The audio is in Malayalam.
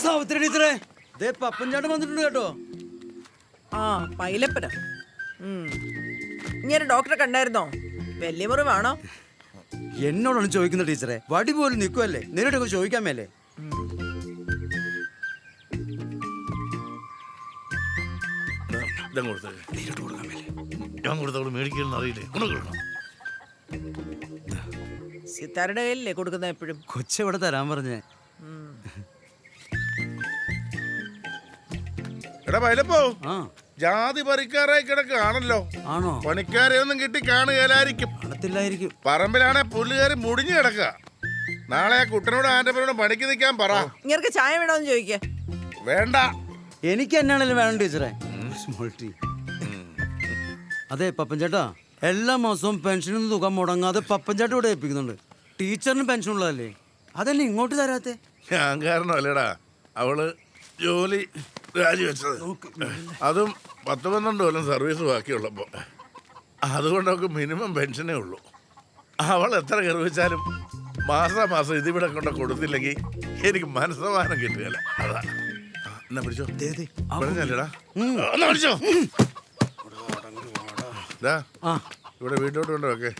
സാവിത്രി ടീച്ചറെ ദേ പപ്പൻ ചേട്ടൻ വന്നിട്ടുണ്ട് കേട്ടോ. ആ പൈലപ്പന. ഇങ്ങനെ ഡോക്ടറെ കണ്ടായിരുന്നോ? വലിയ മുറിവാണോ? എന്നോടാണ് ചോദിക്കുന്നത് ടീച്ചറെ. വടി പോലും നിൽക്കുമല്ലേ, നേരിട്ടൊക്കെ ചോദിക്കാൻ മേലേ. ഞാൻ കൊടുത്തവള് മേടിക്കലെന്ന് അറിയില്ലേ? സിത്താരുടെ കയ്യിലല്ലേ കൊടുക്കുന്ന എപ്പോഴും? കൊച്ചെവിടെ തരാൻ പറഞ്ഞേ? എടാ പൈലപ്പോ, ആ ജാതി പറിക്കാറായി കിടക്കാണല്ലോ. ആണോ? പണിക്കാരെ ഒന്നും കിട്ടി കാണുകയില്ലായിരിക്കും. കാണത്തില്ലായിരിക്കും. പറമ്പിലാണെ പുല്ലുകാരി മുടിഞ്ഞു കിടക്ക. നാളെ ആ കുട്ടനോട് ആന്റപ്പനോട് പണിക്ക് നിൽക്കാൻ പറ. ഇങ്ങനെ ചായ വേണോന്ന് ചോദിക്കേ. വേണ്ട, എനിക്ക് എന്നാണേലും വേണം ടീച്ചറെ. Small tea. അതെ പപ്പൻ ചേട്ടാ, എല്ലാ മാസവും പെൻഷനും തുക മുടങ്ങാതെ പപ്പൻ ചേട്ടൻ ഇവിടെ ഏൽപ്പിക്കുന്നുണ്ട്. ടീച്ചറിന് പെൻഷൻ ഉള്ളതല്ലേ, അതല്ലേ ഇങ്ങോട്ട് തരാത്തെ? ഞാൻ കാരണമല്ലേടാ അവള് ജോലി രാജിവെച്ചത്. അതും 10-12 കൊല്ലം സർവീസ് ബാക്കിയുള്ളപ്പോ. അതുകൊണ്ടൊക്കെ മിനിമം പെൻഷനേ ഉള്ളൂ. അവൾ എത്ര ഗർഭിച്ചാലും മാസം ഇതിവിടെ കൊണ്ട് കൊടുത്തില്ലെങ്കിൽ എനിക്ക് മനസ്സമാനം കിട്ടുകയല്ല. അതാ എന്നാ പിടിച്ചോ. പറഞ്ഞല്ലേടാ, പിടിച്ചോ. ഇവിടെ വീട്ടിലോട്ട് കൊണ്ടുവക്കെ.